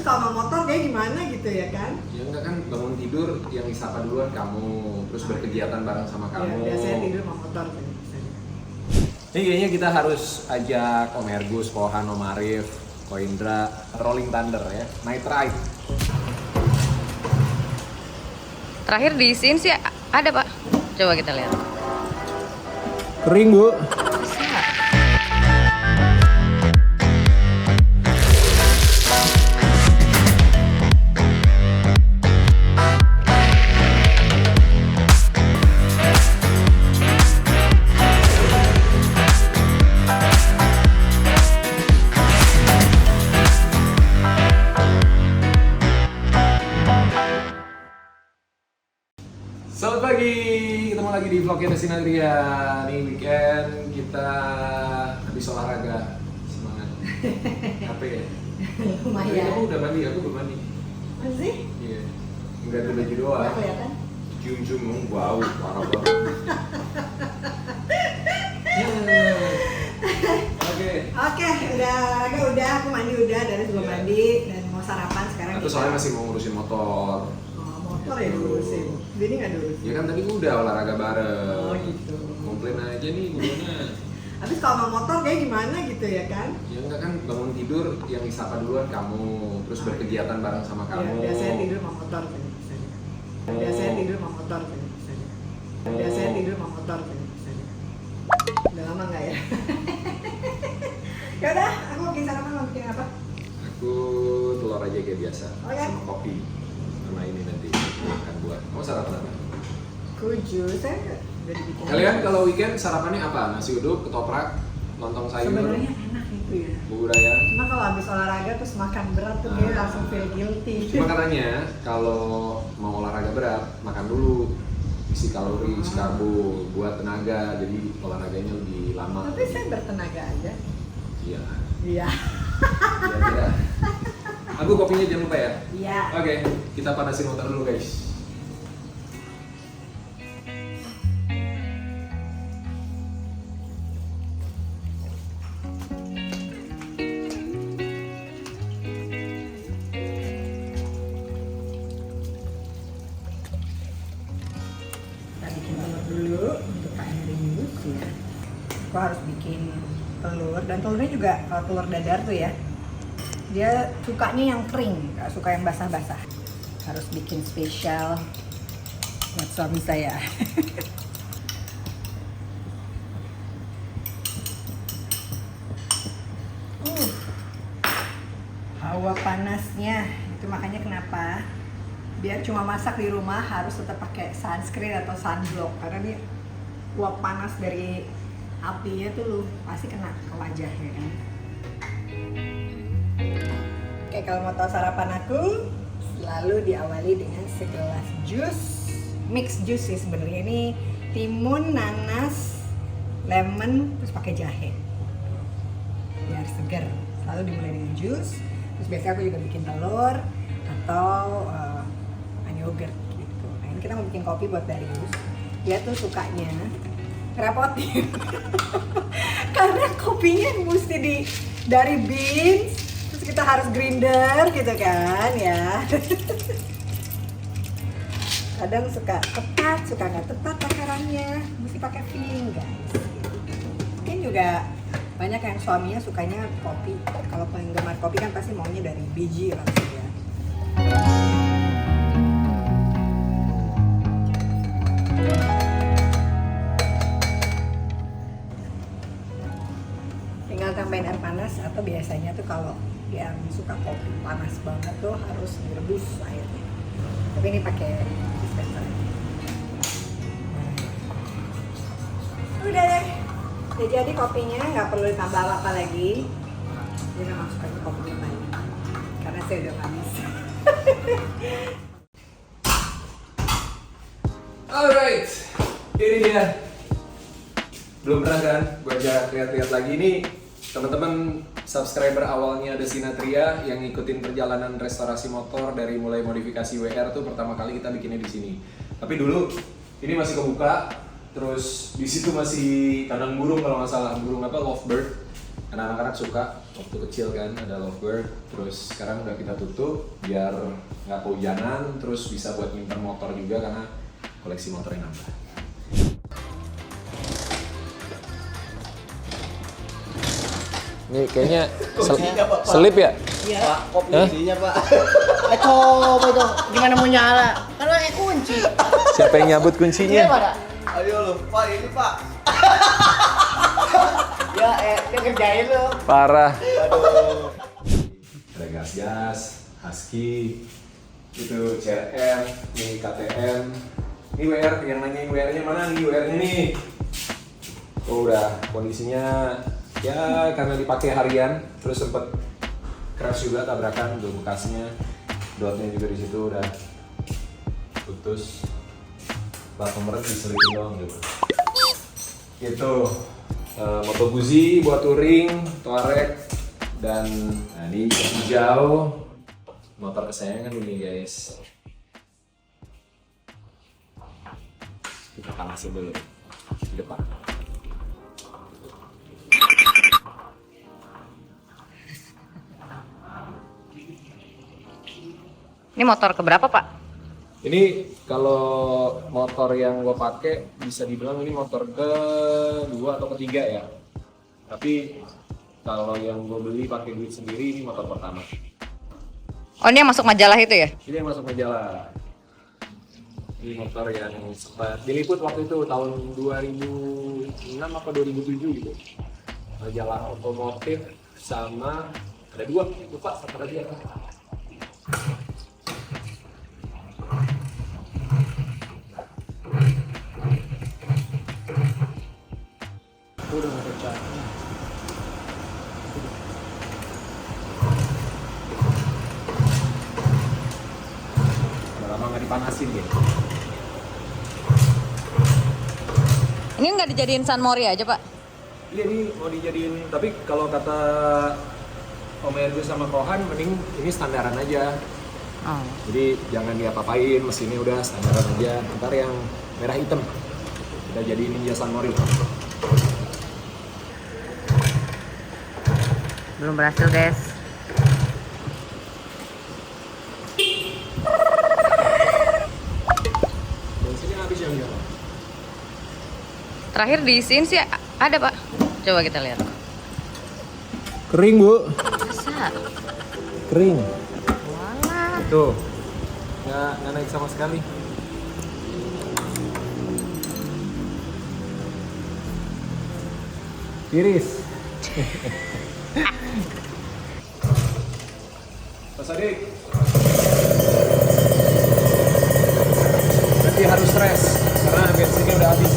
Habis kalau mau motor kayak gimana gitu ya kan? Ya enggak kan, bangun tidur yang disapa duluan kamu, terus berkegiatan bareng sama kamu. Ya, biasanya tidur sama motor kan. Ini kayaknya kita harus ajak Om Ergus, Kohan, Om Arif, Ko Indra, Rolling Thunder ya, night ride. Terakhir di sini sih ada Pak. Coba kita lihat. Kering Bu. Selamat pagi, ketemu lagi di vlognya Desinatria. Nih weekend kita habis olahraga, semangat. Capek ya? Lumayan. Kamu udah mandi, aku belum mandi. Masih? Iya. Enggak ada baju doang. Nggak kelihatan? Cium-cium, wow, parah banget. Oke. Udah olahraga udah, aku mandi udah, dari sebelum Iya. mandi dan mau sarapan sekarang. Aku soalnya masih mau ngurusin motor. Motor ya diurusin. Jadi nggak diurusin. Ya kan tadi udah olahraga bareng. Oh gitu. Komplain aja nih gurunya. Habis kalau mau motor kayak gimana gitu ya kan? Ya enggak kan, bangun tidur yang disapa duluan kamu, terus berkegiatan bareng sama kamu. Ya, biasanya tidur sama motor kan. Biasanya tidur sama motor kan. Biasanya tidur sama motor kan. Udah lama nggak ya? Ya udah, aku bikin sarapan, mau bikin apa? Aku telur aja kayak biasa, Oh, ya? sama kopi. Sama ini nanti makan buat. Kamu sarapan apa? Jus, saya udah dibikin. Kalian kalau weekend sarapannya apa? Nasi uduk, ketoprak, lontong sayur, Sebenarnya enak itu ya. bubur ayam. Cuma kalau habis olahraga terus makan berat tuh kayak langsung feel guilty. Cuma katanya kalau mau olahraga berat, makan dulu, isi kalori, isi karbo, buat tenaga, jadi olahraganya lebih lama. Tapi saya bertenaga aja. Iya. Iya. Iya. Aku kopinya jangan lupa ya. Iya. Oke, kita panasin motor dulu guys. Kita bikin telur dulu untuk Pak Endrius ya. Aku harus bikin telur, dan telurnya juga kalau telur dadar tuh ya, dia sukanya yang kering, gak suka yang basah-basah. Harus bikin spesial buat suami saya. Hawa panasnya, itu makanya kenapa biar cuma masak di rumah harus tetap pakai sunscreen atau sunblock, karena ini uap panas dari apinya tuh lu pasti kena ke wajah ya kan. Oke, kalau mau tahu sarapan aku selalu diawali dengan segelas jus, mix jus sih sebenarnya, ini timun, nanas, lemon, terus pakai jahe biar seger. Selalu dimulai dengan jus, terus biasanya aku juga bikin telur atau yogurt gitu. Nah, ini kita mau bikin kopi buat Darius. Dia tuh sukanya ngerepotin. Karena kopinya mesti dari beans, terus kita harus grinder gitu kan ya. Kadang suka tepat, suka nggak tepat takarannya, mesti pakai feeling guys. Mungkin juga banyak yang suaminya sukanya kopi. Kalau penggemar kopi kan pasti maunya dari biji langsung ya. Tinggal tambahin air panas, atau biasanya tuh kalau yang suka kopi panas banget tuh harus direbus airnya. Tapi ini pakai dispenser. Udah deh. Jadi kopinya nggak perlu ditambah apa-apa lagi. Jadi memang sukanya kopinya banyak. Karena saya udah habis. Alright, ini dia. Belum pernah kan gue ajak lihat-lihat lagi nih teman-teman subscriber awalnya Desinatria yang ngikutin perjalanan restorasi motor dari mulai modifikasi WR tuh pertama kali kita bikinnya di sini. Tapi dulu ini masih kebuka, terus di situ masih kandang burung kalau nggak salah, burung apa, lovebird. Karena anak-anak suka waktu kecil kan ada lovebird, terus sekarang udah kita tutup biar nggak kehujanan, terus bisa buat nyimpen motor juga karena koleksi motornya nambah. Ini kayaknya selip ya? Iya. Pak, kok kuncinya Pak? Coba itu, gimana mau nyala? Kan pakai kunci. Siapa yang nyabut kuncinya? Iya Pak. Ayo lo, Pak ini Pak. Ya, dia kerjain lo. Parah. Aduh. Ada gas-gas, husky, itu CRM, ini KTM, ini WR, yang nanyain WR-nya mana nih, WR-nya nih. Oh udah, kondisinya ya karena dipakai harian, terus sempet crash juga, tabrakan, udah bekasnya, dotnya juga di situ udah putus, plat nomornya diselipin doang gitu. Itu Moto Guzzi buat touring, Touareg, dan nah, ini hijau motor kesayangan ini guys. Kita panasin dulu di depan. Ini motor keberapa, Pak? Ini kalau motor yang gue pakai bisa dibilang ini motor kedua atau ketiga ya. Tapi kalau yang gue beli pakai duit sendiri ini motor pertama. Oh, ini yang masuk majalah itu ya? Ini yang masuk majalah. Ini motor yang sempat diliput waktu itu tahun 2006 apa 2007 gitu. Majalah otomotif sama ada dua, lupa satu lagi apa. Udah nggak pecah. Udah lama nggak dipanasin ya. Ini nggak dijadiin San Mori aja, Pak? Iya nih mau dijadiin, tapi kalau kata Om Ergo sama Kohan mending ini standaran aja. Oh. Jadi jangan diapa-apain, mesinnya udah standaran aja. Ntar yang merah hitam kita jadiin Ninja San Mori. Belum berhasil, guys. Bensinnya habis yang jalan. Terakhir diisiin sih ada, Pak. Coba kita lihat. Kering bu, Masa? kering. Walah. Tuh, nggak naik sama sekali. Tiris. Mas Adik. Berarti harus stres karena bensinnya udah habis.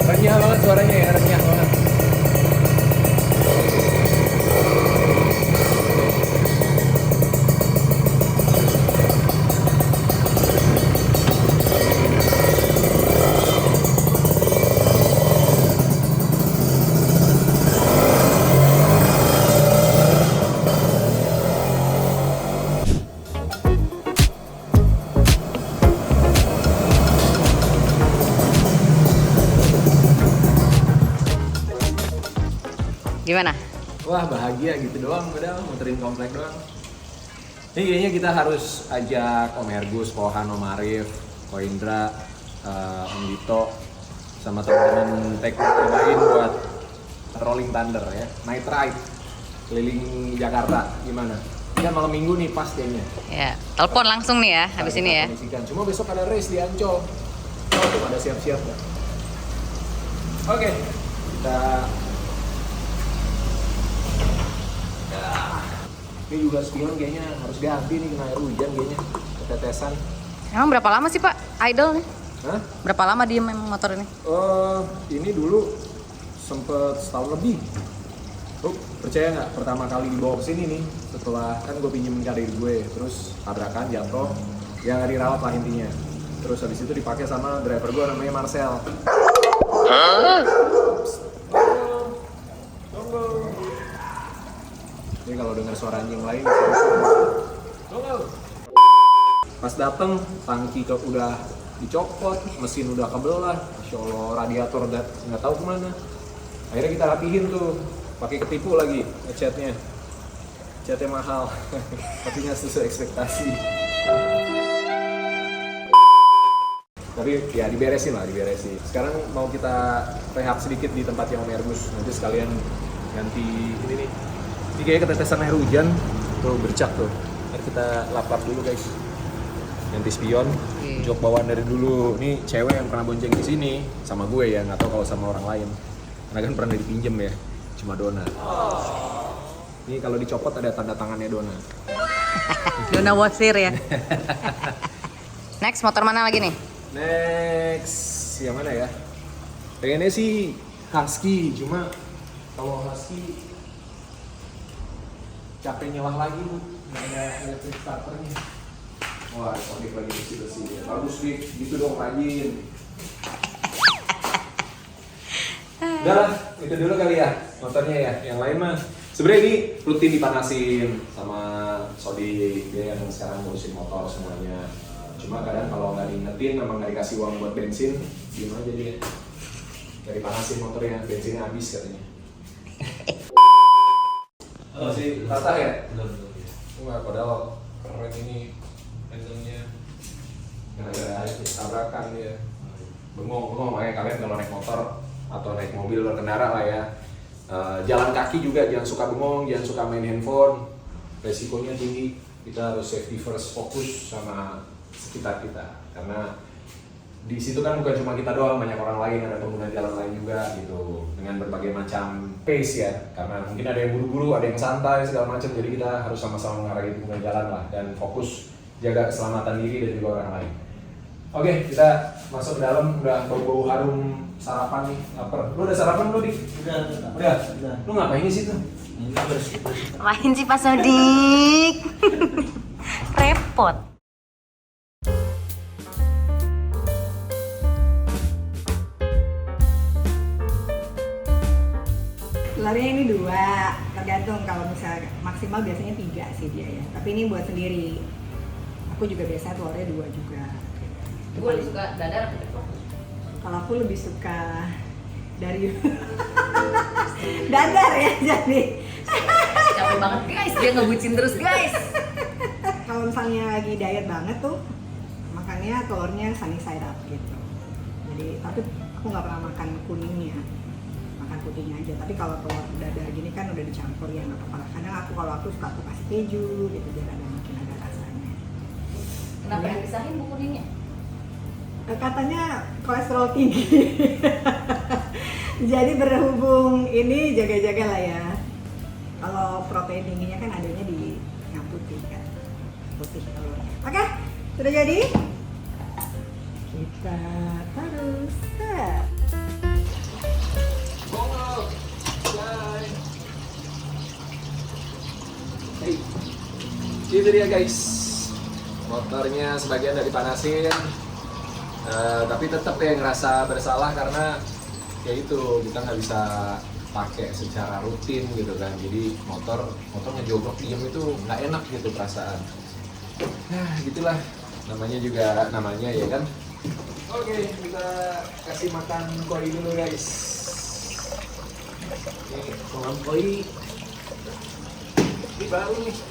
Renyah banget suaranya ya, renyah banget. Gimana? Wah bahagia gitu doang, udah muterin komplek doang. Ini kayaknya kita harus ajak Om Ergus, Kohan, Om Arif, Ko Indra, Om Dito, sama teman-teman teknik cobain buat Rolling Thunder ya, night ride keliling Jakarta, gimana? Kan malam minggu nih pas kayaknya. Ya, telepon langsung nih ya, habis ini ya. Kondisikan. Cuma besok ada race di Ancol. Tuh pada siap-siap ya. Oke, kita ini juga spion kayaknya harus ganti nih, kena air hujan kayaknya, ketetesan. Emang berapa lama sih, Pak, idle nih? Hah? Berapa lama diem emang motor ini? Ini dulu sempet setahun lebih. Lu percaya nggak, pertama kali dibawa ke sini nih, setelah kan gue pinjemin karir gue, terus tabrakan, jatuh, ya nggak dirawat lah intinya. Terus habis itu dipakai sama driver gue namanya Marcel. Jadi kalau dengar suara anjing lain, pas dateng tangki udah dicopot, mesin udah kebelah, Masya Allah, radiator nggak tahu kemana. Akhirnya kita rapihin tuh, pakai ketipu lagi ngecatnya. Catnya mahal, tapi nggak sesuai ekspektasi. Tapi ya diberesin lah, diberesin. Sekarang mau kita rehab sedikit di tempatnya Om Ergus. Nanti sekalian ganti ini nih. Ini kayaknya ketetesan air hujan, tuh bercak tuh. Ntar kita lap-lap dulu guys. Ganti spion, jok bawaan dari dulu. Ini cewek yang pernah bonceng di sini sama gue ya, nggak tahu kalau sama orang lain. Karena kan pernah dipinjem ya, cuma Dona. Ini kalau dicopot ada tanda tangannya Dona. Dona Wasir ya. Next, motor mana lagi nih? Next, yang mana ya? Pengennya sih Husky, cuma kalau Husky capek nyelah lagi bu, nggak ada electric starternya. Wah, pakai lagi bersih-bersih ya. Bagus nih, gitu dong rajin. Udah lah, itu dulu kali ya motornya ya. Yang lain mah sebenarnya ini rutin dipanasin sama Sodi, dia yang sekarang ngurusin motor semuanya. Cuma kadang kalau nggak diingetin, memang nggak dikasih uang buat bensin, gimana aja dia? Nggak dipanasin motornya, bensinnya habis katanya. Masih Tata ya? Belum. Wah, padahal keren ini handle-nya. Nggak ada tabrakan dia. Bengong, makanya kalian kalau naik motor atau naik mobil berkendara lah ya, jalan kaki juga jangan suka bengong, jangan suka main handphone, resikonya tinggi. Kita harus safety first, fokus sama sekitar kita, karena di situ kan bukan cuma kita doang, banyak orang lain, ada pengguna jalan lain juga gitu, dengan berbagai macam pace ya, karena mungkin ada yang buru-buru, ada yang santai segala macam, jadi kita harus sama-sama mengarahi pengguna jalan lah dan fokus jaga keselamatan diri dan juga orang lain. Oke, kita masuk ke dalam, udah bau-bau harum sarapan nih, lapar. Lu udah sarapan belum, Dik? Udah. Lu ngapain di situ? Main sih Pak Sodik. Repot. Telurnya ini 2, tergantung, kalau misalnya maksimal biasanya 3 sih dia ya. Tapi ini buat sendiri. Aku juga biasa telurnya 2 juga. Gue lebih suka dadar atau ceplok? Kalau aku lebih suka dari dadar ya jadi. Capek banget guys, dia ngebucin terus guys. Kalau misalnya lagi diet banget tuh, makannya telurnya sunny side up gitu. Jadi tapi aku nggak pernah makan kuningnya, makan putihnya aja. Tapi kalau telur dadar gini kan udah dicampur ya nggak apa-apa. Kadang kalau aku suka aku kasih keju gitu biar ada mungkin ada rasanya. Kenapa dipisahin bu kuningnya? Katanya kolesterol tinggi. Jadi berhubung ini jaga-jaga lah ya. Kalau protein tingginya kan adanya di yang putih kan, putih telurnya. Oke, sudah jadi. Kita taruh set. Hey, itu dia guys. Motornya sebagian udah dipanasin. Tapi tetap ya ngerasa bersalah karena ya itu kita nggak bisa pakai secara rutin gitu kan, jadi motornya jogrok diem itu nggak enak gitu perasaan. Nah gitulah, namanya ya kan. Oke, kita kasih makan koi dulu guys. Ini kolam koi ini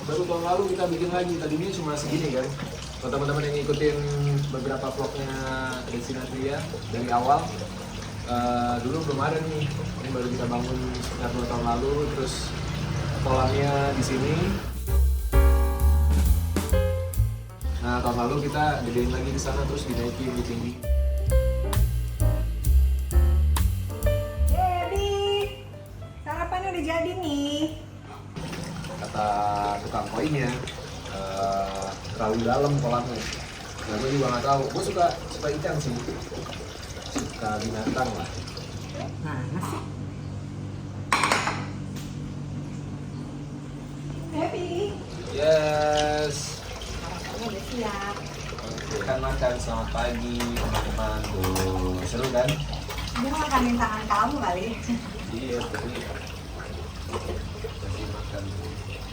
baru tahun lalu kita bikin lagi, tadinya cuma segini kan. Kalau teman-teman yang ngikutin beberapa vlognya Desinatria dari awal, dulu belum ada nih. Ini baru kita bangun sekitar 2 tahun lalu, terus kolamnya di sini. Nah, tahun lalu kita gedein lagi di sana, terus dinaikin di tinggi. Jadi sarapannya udah jadi nih. Kata tukang koinnya, terlalu dalam kolamnya. Nah, gue juga nggak tahu. Gue suka ikan sih, suka binatang lah. Nah, nasi. Happy. Yes. Sarapannya udah siap. Makan, selamat pagi teman-teman. Tuh, seru kan? Dia makanin tangan kamu kali. Iya, tapi kasih makan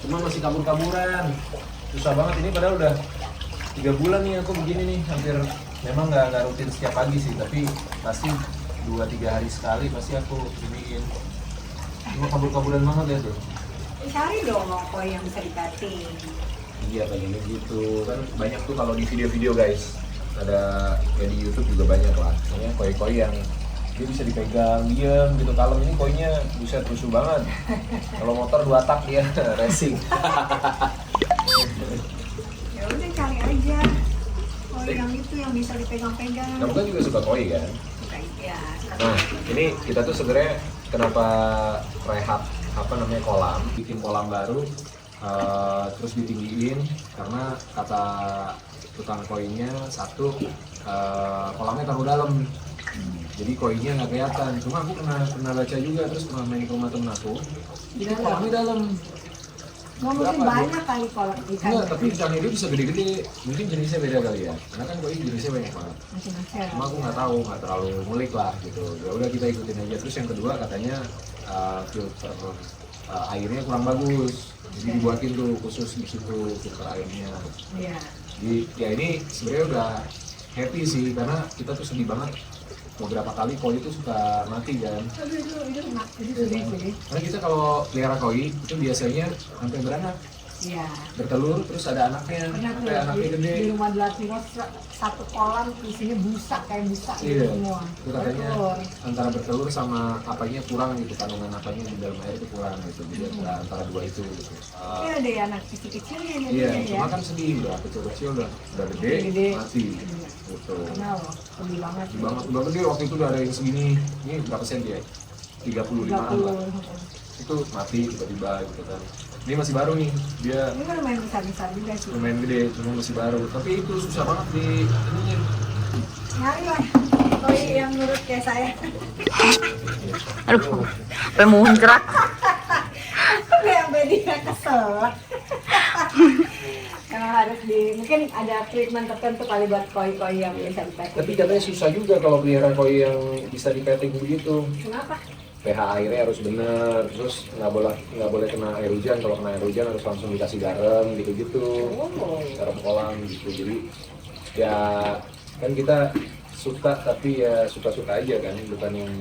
Cuma masih kabur-kaburan. Susah banget ini padahal udah 3 bulan nih aku begini nih, hampir memang nggak rutin setiap pagi sih, tapi pasti 2-3 hari sekali pasti aku iniin. Cuma kabur-kaburan banget ya tuh. Cari dong koi yang bisa dipating. Iya kayaknya gitu kan, banyak tuh kalau di video-video guys, ada ya di YouTube juga banyak lah, namanya koi-koi yang dia bisa dipegang diem gitu. Kalau ini koinya buset rusuh banget. Kalau motor 2 tak dia racing. Ya udah cari aja koi yang itu yang bisa dipegang-pegang. Kamu kan juga suka koi kan? Suka ya. Nah, ini kita tuh sebenarnya kenapa rehab kolam, bikin kolam baru, terus ditinggiin karena kata tukang koinya satu, kolamnya terlalu dalam, jadi koinya nggak kelihatan. Cuma aku pernah baca juga, terus pernah main ke rumah temen aku, itu kolamnya dalam. Nggak mungkin Berapa, banyak kali kolam ikan. Enggak, tapi ikannya dia bisa gede-gede, mungkin jenisnya beda kali ya, karena kan koi jenisnya banyak banget. Macam-macam. Cuma aku nggak tahu, nggak terlalu ngulik lah gitu. Ya udah kita ikutin aja. Terus yang kedua katanya filter airnya kurang bagus, jadi dibuatin tuh khusus di situ filter airnya. Iya. Jadi ya ini sebenarnya udah happy sih, karena kita tuh sedih banget beberapa kali koi itu suka mati kan. Itu sedih. Karena kita kalau pelihara koi itu biasanya sampai beranak, Iya. bertelur terus ada anaknya, Pernah tuh sampai anaknya di gede. rumah Delatino satu kolam isinya busa kayak busa Iya, semua. itu katanya Bertelur. antara bertelur sama apanya kurang gitu, kandungan apanya di dalam air itu kurang gitu, jadi antara dua itu gitu. Tapi ada ya anak kecil-kecilnya Iya, ya. cuma kan sedih, udah kecil-kecil udah gede, Gede. mati Iya. gitu. Kenal loh, sedih banget. Sedih banget, udah gede waktu itu udah ada yang segini, ini berapa senti ya? 35-an lah, 30. itu mati tiba-tiba gitu kan. Ini masih baru nih, dia Ini kan lumayan besar-besar juga sih. lumayan gede, cuma masih baru, tapi itu susah banget di ininya. Nyari lah koi yang nurut kayak saya. Aduh, sampai muncrat. Yang dia kesel. Emang harus mungkin ada treatment tertentu kali buat koi-koi yang bisa dipakai. Tapi katanya susah juga kalau pelihara koi yang bisa dipeting begitu. Kenapa? pH airnya harus benar, terus nggak boleh kena air hujan. Kalau kena air hujan harus langsung dikasih garam gitu-gitu, garam kolam gitu. Jadi ya kan kita suka, tapi ya suka-suka aja kan, bukan yang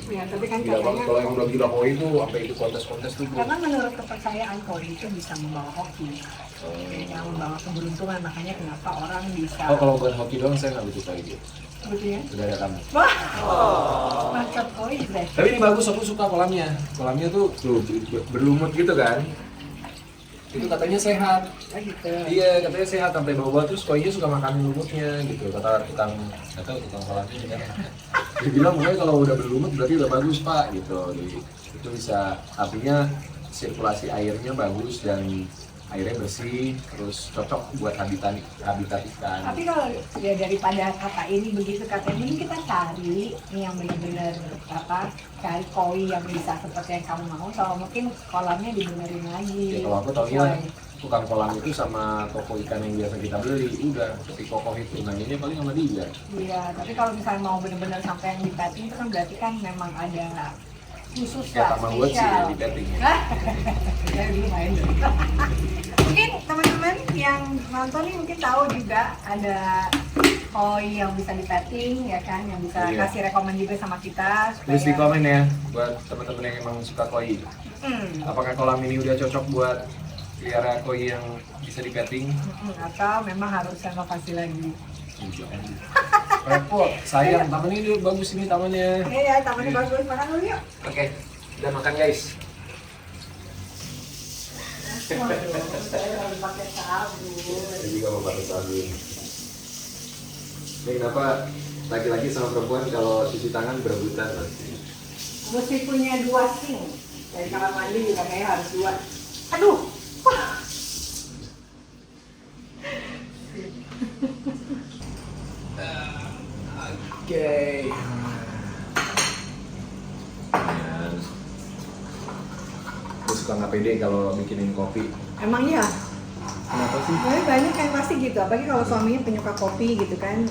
Ya, tapi kan gila banget. katanya Kalau yang udah gila koi itu sampai itu kontes-kontes tuh. karena menurut kepercayaan koi itu bisa membawa hoki, yang membawa keberuntungan, makanya kenapa orang bisa. Oh, kalau bukan hoki doang saya nggak begitu kayak gitu. Gitu ya? Udah ada kamu. Wah, macet koi deh. Tapi ini bagus, aku suka kolamnya. Kolamnya tuh berlumut gitu kan. Itu katanya sehat. Oh, gitu. Iya, katanya sehat sampai bawah, terus koinya suka makan lumutnya gitu. Kata tukang kolamnya kan. Dia bilang pokoknya kalau udah berlumut berarti udah bagus pak gitu. Jadi, itu bisa, artinya sirkulasi airnya bagus dan airnya bersih, terus cocok buat habitat ikan. Tapi kalau ya daripada kata ini begitu katanya, ini kita cari yang benar-benar cari koi yang bisa seperti yang kamu mau, kalau mungkin kolamnya dibenerin lagi. Ya, kalau aku taunya tukang kolam itu sama toko ikan yang biasa kita beli, udah seperti kokoh itu, nanyanya paling sama dia. Iya, tapi kalau misalnya mau benar-benar sampai yang di petting itu kan berarti kan memang ada khusus Ya lah, sama gue sih ya di petting. Saya dulu main dulu. Mungkin teman-teman yang nonton nih mungkin tahu juga ada koi yang bisa di petting ya kan, yang bisa Iya. kasih rekomend juga sama kita. Tulis di komen ya buat teman-teman yang emang suka koi. Apakah kolam ini udah cocok buat pelihara koi yang bisa di petting? Atau memang harus renovasi lagi. Repot, sayang, taman ini bagus ini tamannya. Iya, tamannya bagus, makan dulu yuk. Oke, udah makan guys. Waduh, saya harus pakai sabun. Saya juga mau pakai sabun. Ini kenapa laki-laki sama perempuan kalau cuci tangan berebutan nanti? Mesti punya 2 sink. Dari kamar mandi juga kayaknya harus 2. Aduh. Wah. Oke. Gue suka nggak pede kalau bikinin kopi. Emang ya? Kenapa sih? Tapi banyak yang pasti gitu, apalagi kalau suaminya penyuka kopi gitu kan,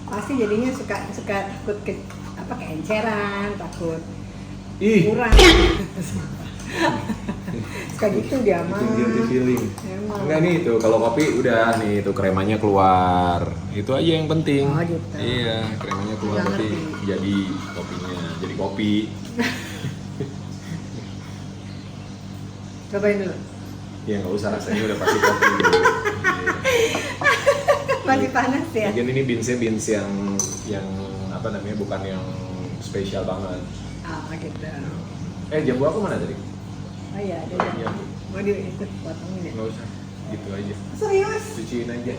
pasti jadinya suka takut keenceran, takut Ih, kurang. Suka gitu dia mah. Bikin guilty feeling. Emang. Enggak nih tuh, kalau kopi udah nih tuh kremanya keluar. Itu aja yang penting. Oh, gitu. Iya, kremanya keluar Nggak berarti ngerti. jadi kopinya, jadi kopi. Cobain dulu. Ya nggak usah, rasanya udah pasti kopi. Iya. Masih panas ya. Lagian ini beans yang apa namanya, bukan yang spesial banget. Ah, gitu. Jambu aku mana tadi? Oh iya, ada Iya. jambu. Mau diikut potongin ya? Nggak usah, gitu aja. Serius? Cuciin aja.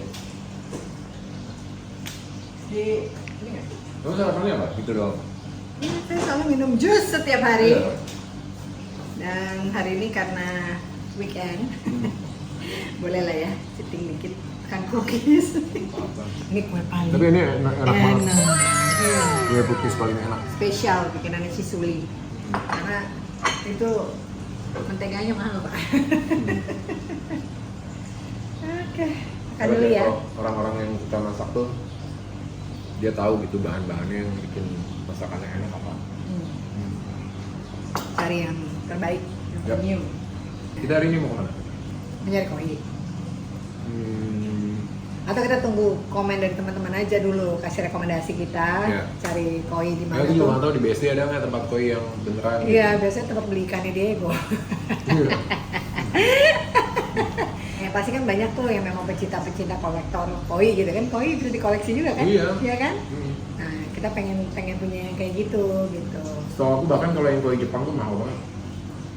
Di ini nggak? Kamu sarapannya apa? Gitu doang. Iya, saya selalu minum jus setiap hari. Iya. Dan hari ini karena weekend, boleh lah ya, setting dikit makan cookies. Apa? Ini kue paling Tapi ini enak banget. Iya. Kue cookies paling enak. Spesial bikinannya si Suli. Karena itu menteganya mahal, Pak. Oke, makan dulu ya. Kalau orang-orang yang suka masak tuh, dia tahu gitu bahan-bahannya yang bikin masakannya enak apa. Cari yang terbaik, yang Yap. premium. Kita hari ini mau kemana? Mencari koi. Atau kita tunggu komen dari teman-teman aja dulu, kasih rekomendasi kita, Iya. cari koi di mana Aku juga nggak tuh. tahu di BSD ada nggak tempat koi yang beneran. Iya, biasanya tempat beli ikannya Diego. Iya. Ya pasti kan banyak tuh yang memang pecinta-pecinta kolektor koi gitu kan. Koi bisa dikoleksi juga kan? Iya. kan? Hmm. Nah, kita pengen punya yang kayak gitu. Setahu aku bahkan kalau yang koi Jepang tuh mahal banget.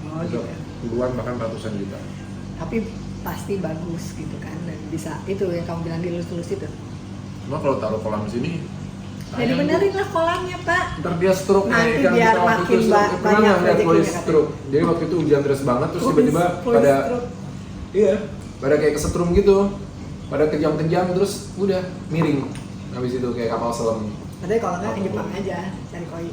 Oh Bisa gitu. puluhan bahkan ratusan juta. Tapi pasti bagus gitu kan, dan bisa itu yang kamu bilang dilus-lus itu. Cuma kalau taruh kolam sini, Jadi sayang benerin tuh. lah kolamnya, Pak. Ntar dia stroke Nanti kan, biar kita waktu makin itu stroke. Pernah banyak nggak lihat koi rezekinya, stroke? Jadi waktu itu hujan deras banget terus tiba-tiba Koi pada stroke. iya, pada kayak kesetrum gitu, pada kejam-kejam terus udah miring. Habis itu kayak kapal selam. Katanya kalau nggak ke Jepang aja cari koi.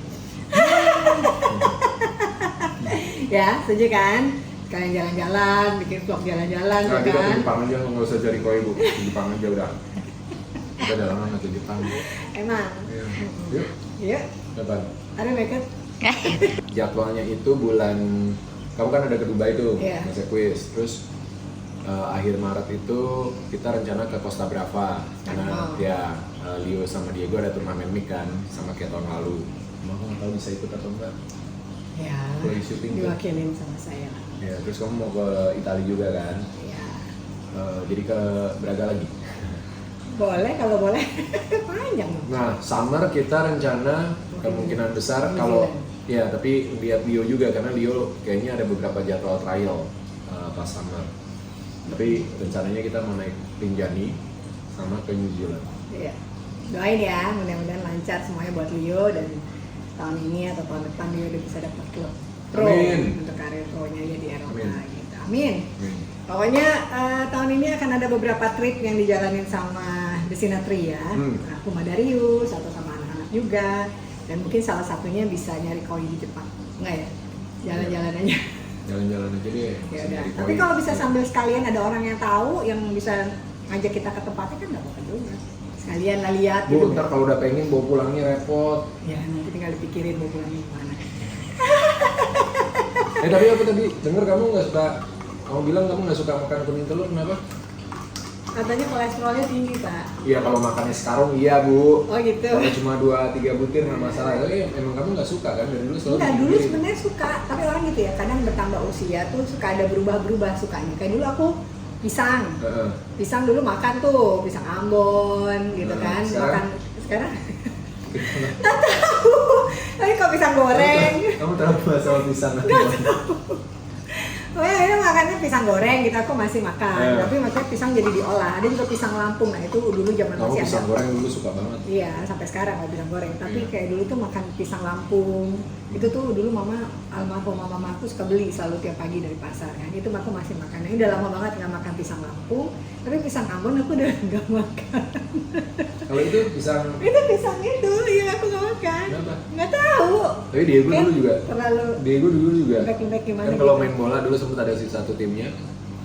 Ya, setuju kan? Kalian jalan-jalan, bikin vlog jalan-jalan, Nah, ya kita ke kan? Jepang aja, nggak usah cari koi bu. Ke Jepang aja udah. Kita jalan ke Jepang. Emang. Iya. Yuk, Iya. kapan? Ada makeup? Jadwalnya itu bulan, kamu kan ada ke Dubai tuh, Iya. nge quiz. Terus akhir Maret itu kita rencana ke Costa Brava karena Oh. ya Leo sama Diego ada turnamen mic kan, sama kayak tahun lalu. Cuma aku nggak tahu bisa ikut atau enggak. Ya. Lagi syuting tuh. Diwakilin sama saya lah. Ya, terus kamu mau ke Italia juga kan? Ya. Jadi ke Braga lagi. Boleh kalau boleh. Panjang dong. Nah, summer kita rencana kemungkinan besar New kalau Zealand. ya, tapi lihat Leo juga karena Leo kayaknya ada beberapa jadwal trial pas summer. Tapi rencananya kita mau naik Rinjani sama ke New Zealand. Iya. Doain ya, mudah-mudahan lancar semuanya buat Leo, dan tahun ini atau tahun depan Leo udah bisa dapat klub pro Amin. untuk karir pro-nya dia di Eropa Amin. gitu. Amin. Pokoknya tahun ini akan ada beberapa trip yang dijalanin sama Desinatri ya. Aku sama Darius atau sama anak-anak juga, dan mungkin salah satunya bisa nyari koi di Jepang. Enggak ya? Jalan-jalan aja. Jalan-jalan aja deh. Ya bisa udah. nyari Tapi koi. kalau bisa sambil sekalian ada orang yang tahu yang bisa ngajak kita ke tempatnya kan nggak apa-apa juga. Sekalian lah lihat Bu, gitu. ntar kalau udah pengen bawa pulangnya repot. Ya nanti tinggal dipikirin mau pulangnya kemana. Tapi aku tadi denger kamu nggak suka, kamu bilang kamu nggak suka makan kuning telur, kenapa? Katanya kolesterolnya tinggi, Pak. Iya, kalau makannya sekarung iya bu. Oh gitu. Kalau cuma 2-3 butir nggak masalah. Tapi emang kamu nggak suka kan dari dulu selalu? Enggak, dulu dipikirin. sebenarnya suka, tapi orang gitu ya, kadang bertambah usia tuh suka ada berubah-berubah sukanya. Kayak dulu aku pisang. Heeh. Pisang dulu makan tuh, pisang Ambon gitu Nah, kan. sekarang? Makan sekarang nggak tahu. Tapi kok pisang goreng. Kamu tahu masalah pisang? Oh ya, makannya pisang goreng gitu, aku masih makan. Iya. Tapi maksudnya pisang jadi diolah. Ada juga pisang Lampung, nah itu dulu zaman Kamu masih pisang ada. goreng dulu suka banget. Iya, sampai sekarang kalau pisang goreng. Tapi Iya. kayak dulu tuh makan pisang Lampung. Itu tuh dulu mama, almarhum mama aku suka beli selalu tiap pagi dari pasar kan. Itu aku masih makan. Ini udah lama banget nggak makan pisang Lampung. Tapi pisang Ambon aku udah nggak makan. Kalau itu pisang, Itu pisang itu, iya aku nggak makan. Kenapa? Nggak tahu. tapi Diego Kan dulu juga. terlalu Diego dulu juga. lembek-lembek gimana Kan kalau gitu. main bola dulu sempat ada satu timnya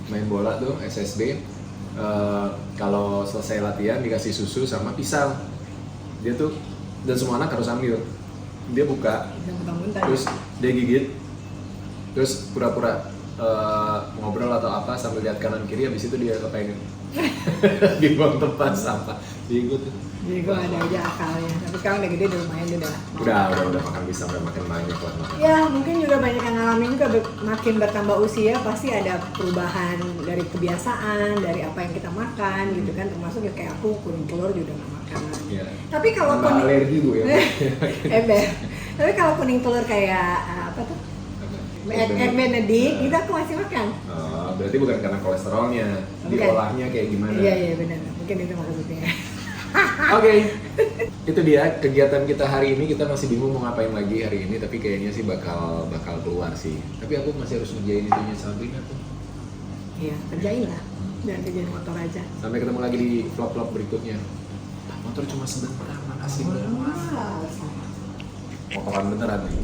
main bola tuh SSB. Kalau selesai latihan dikasih susu sama pisang. Dia tuh, dan semua anak harus ambil. Dia buka, Udah muntah-muntah. terus dia gigit, Terus pura-pura ngobrol atau apa sambil lihat kanan kiri, habis itu dia kepengen di buang tempat sampah. Bego tuh. Jadi gue ada aja akalnya. Tapi sekarang udah gede, udah lumayan Udah makan bisa, udah makin banyak lah makan. Ya mungkin juga banyak yang ngalamin juga makin bertambah usia pasti ada perubahan dari kebiasaan, dari apa yang kita makan gitu kan. Termasuk ya kayak aku kuning telur juga nggak makan. Iya. Tapi kalau Nambah kuning alergi gue ya. ember. Tapi kalau kuning telur kayak apa tuh? Egg Benedict itu aku masih makan. Oh, berarti bukan karena kolesterolnya, Bukan. diolahnya kayak gimana? Iya benar. Mungkin itu maksudnya. Oke, itu dia kegiatan kita hari ini. Kita masih bingung mau ngapain lagi hari ini, tapi kayaknya sih bakal keluar sih. Tapi aku masih harus ngerjain itunya Sabrina tuh. Iya, kerjain lah. Jangan kerjain motor aja. Sampai ketemu lagi di vlog-vlog berikutnya. Motor cuma sebentar, makasih banget. Wah, Motoran beneran nih.